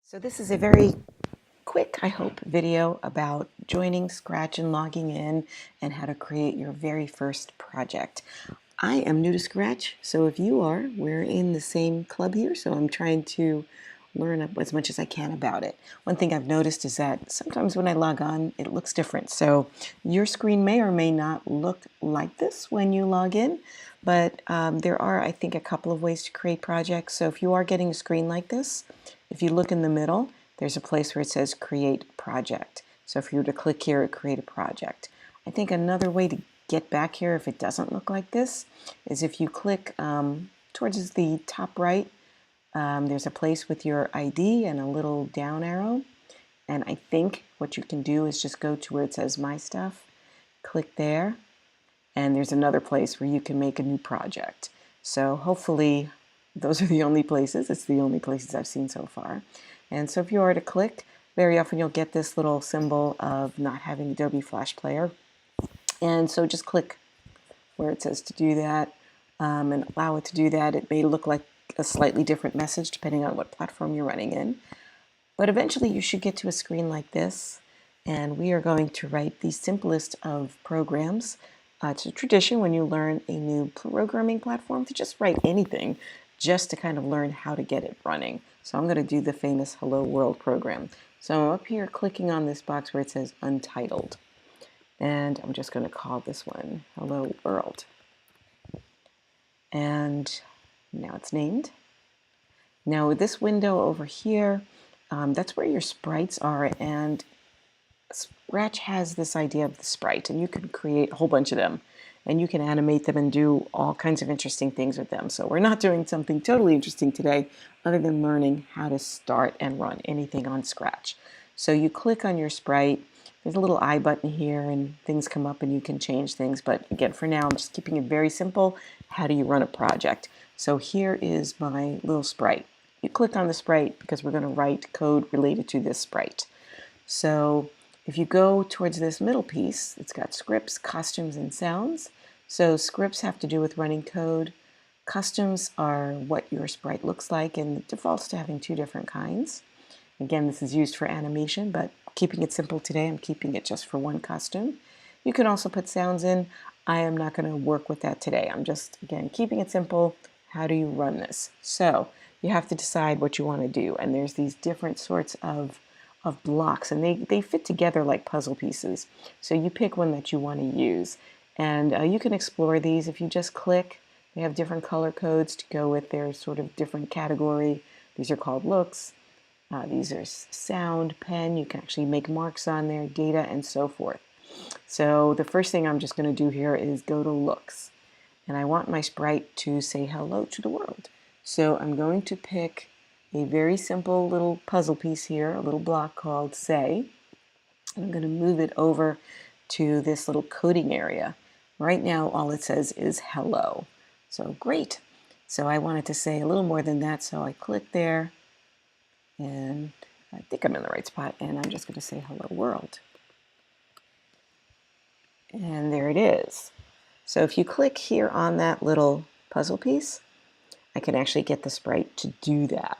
So this is a very quick, I hope, video about joining Scratch and logging in and how to create your very first project. I am new to Scratch, so if you are, we're in the same club here, so I'm trying to learn as much as I can about it. One thing I've noticed is that sometimes when I log on, it looks different. So your screen may or may not look like this when you log in, but there are, I think, a couple of ways to create projects. So if you are getting a screen like this, if you look in the middle, there's a place where it says Create Project. So if you were to click here, it create a project. I think another way to get back here if it doesn't look like this is if you click towards the top right, there's a place with your ID and a little down arrow. And I think what you can do is just go to where it says My Stuff, click there, and there's another place where you can make a new project. So hopefully those are the only places. It's the only places I've seen so far. And so if you were to click, very often you'll get this little symbol of not having Adobe Flash Player. And so just click where it says to do that and allow it to do that. It may look like a slightly different message depending on what platform you're running in. But eventually you should get to a screen like this, and we are going to write the simplest of programs. It's a tradition when you learn a new programming platform to just write anything just to kind of learn how to get it running. So I'm going to do the famous Hello World program. So I'm up here clicking on this box where it says Untitled, and I'm just going to call this one Hello World. And now it's named. Now with this window over here, that's where your sprites are, and Scratch has this idea of the sprite, and you can create a whole bunch of them, and you can animate them and do all kinds of interesting things with them. So we're not doing something totally interesting today other than learning how to start and run anything on Scratch. So you click on your sprite, there's a little I button here, and things come up and you can change things, but again, for now, I'm just keeping it very simple. How do you run a project? So here is my little sprite. You click on the sprite because we're going to write code related to this sprite. So if you go towards this middle piece, it's got scripts, costumes, and sounds. So scripts have to do with running code. Costumes are what your sprite looks like, and it defaults to having two different kinds. Again, this is used for animation, but keeping it simple today, I'm keeping it just for one costume. You can also put sounds in. I am not going to work with that today. I'm just, again, keeping it simple. How do you run this? So you have to decide what you want to do, and there's these different sorts of blocks, and they fit together like puzzle pieces. So you pick one that you want to use, and you can explore these. If you just click, they have different color codes to go with their sort of different category. These are called looks. These are sound, pen. You can actually make marks on there, data, and so forth. So the first thing I'm just going to do here is go to looks, and I want my sprite to say hello to the world. So I'm going to pick a very simple little puzzle piece here, a little block called Say. I'm going to move it over to this little coding area. Right now, all it says is hello. So great. So I wanted to say a little more than that, so I click there, and I think I'm in the right spot, and I'm just going to say hello world. And there it is. So if you click here on that little puzzle piece, I can actually get the sprite to do that.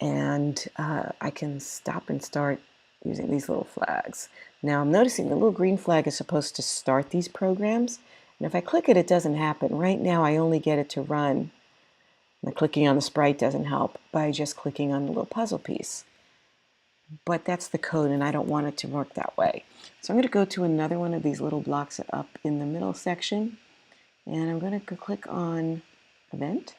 And I can stop and start using these little flags. Now I'm noticing the little green flag is supposed to start these programs, and if I click it, it doesn't happen. Right now I only get it to run. And clicking on the sprite doesn't help by just clicking on the little puzzle piece. But that's the code, and I don't want it to work that way. So I'm going to go to another one of these little blocks up in the middle section, and I'm going to click on Event.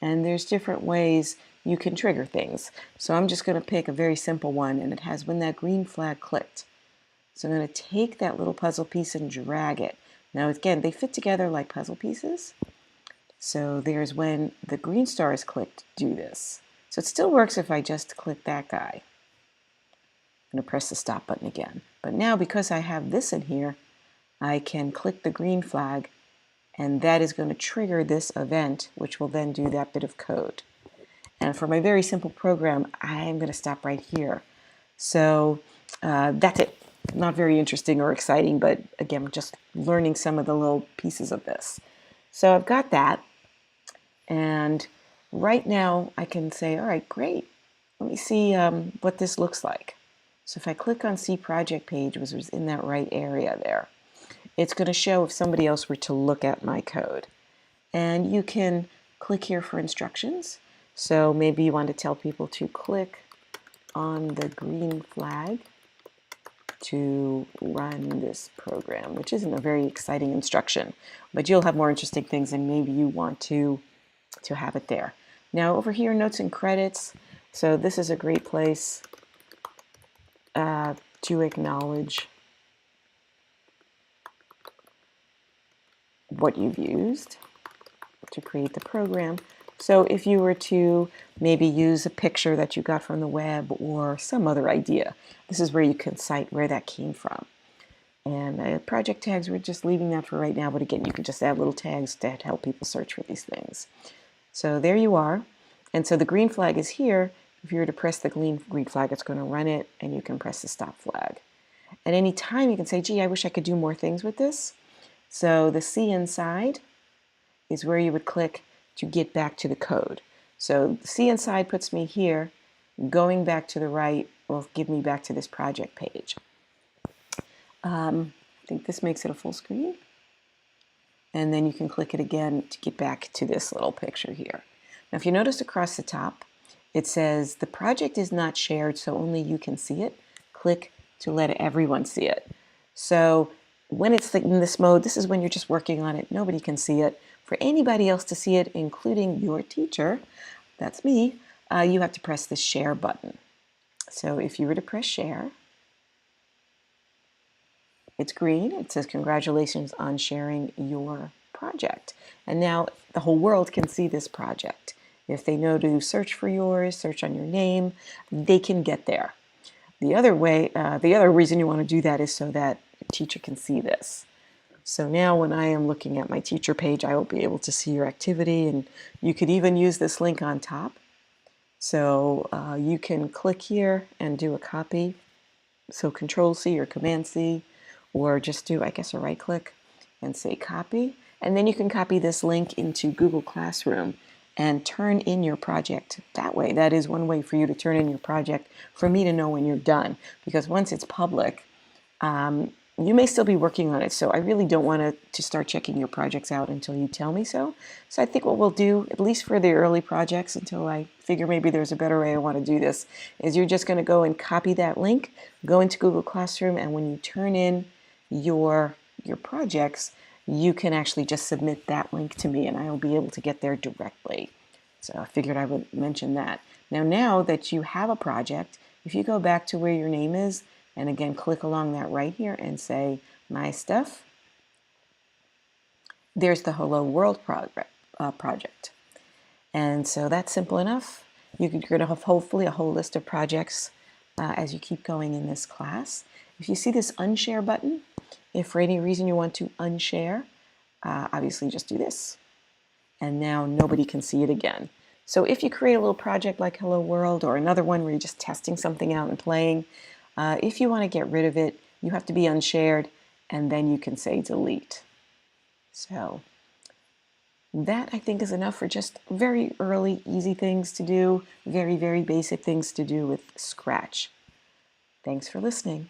And there's different ways you can trigger things. So I'm just going to pick a very simple one, and it has when that green flag clicked. So I'm going to take that little puzzle piece and drag it. Now again, they fit together like puzzle pieces. So there's when the green star is clicked, do this. So it still works if I just click that guy. I'm going to press the stop button again. But now because I have this in here, I can click the green flag, and that is going to trigger this event, which will then do that bit of code. And for my very simple program, I'm going to stop right here. So that's it. Not very interesting or exciting, but again, just learning some of the little pieces of this. So I've got that. And right now I can say, all right, great. let me see what this looks like. So if I click on See Project Page, which was in that right area there, it's going to show if somebody else were to look at my code. And you can click here for instructions. So maybe you want to tell people to click on the green flag to run this program, which isn't a very exciting instruction, but you'll have more interesting things and maybe you want to have it there. Now over here, notes and credits. So this is a great place to acknowledge what you've used to create the program. So if you were to maybe use a picture that you got from the web or some other idea, this is where you can cite where that came from. And project tags, we're just leaving that for right now, but again, you can just add little tags to help people search for these things. So there you are. And so the green flag is here. If you were to press the green flag, it's going to run it, and you can press the stop flag. At any time, you can say, gee, I wish I could do more things with this. So the C inside is where you would click to get back to the code. So the C inside puts me here. Going back to the right will give me back to this project page. I think this makes it a full screen. And then you can click it again to get back to this little picture here. Now, if you notice across the top, it says the project is not shared, so only you can see it. Click to let everyone see it. So when it's in this mode, this is when you're just working on it. Nobody can see it. For anybody else to see it, including your teacher, that's me, you have to press the share button. So if you were to press share, it's green. It says congratulations on sharing your project. And now the whole world can see this project. If they know to search for yours, search on your name, they can get there. The other reason you want to do that is so that your teacher can see this. So now when I am looking at my teacher page, I will be able to see your activity, and you could even use this link on top. So you can click here and do a copy. So Control C or Command C, or just do, I guess, a right click and say copy. And then you can copy this link into Google Classroom and turn in your project that way. That is one way for you to turn in your project for me to know when you're done. Because once it's public, you may still be working on it. So I really don't want to start checking your projects out until you tell me so. So I think what we'll do, at least for the early projects, until I figure maybe there's a better way I want to do this, is you're just going to go and copy that link, go into Google Classroom, and when you turn in your projects, you can actually just submit that link to me and I will be able to get there directly. So I figured I would mention that. Now that you have a project, if you go back to where your name is, and again click along that right here and say My Stuff, there's the Hello World project. And so that's simple enough. You're going to have hopefully a whole list of projects as you keep going in this class. If you see this unshare button, if for any reason you want to unshare, obviously just do this. And now nobody can see it again. So if you create a little project like Hello World or another one where you're just testing something out and playing, if you want to get rid of it, you have to be unshared, and then you can say delete. So that, I think, is enough for just very early, easy things to do, very, very basic things to do with Scratch. Thanks for listening.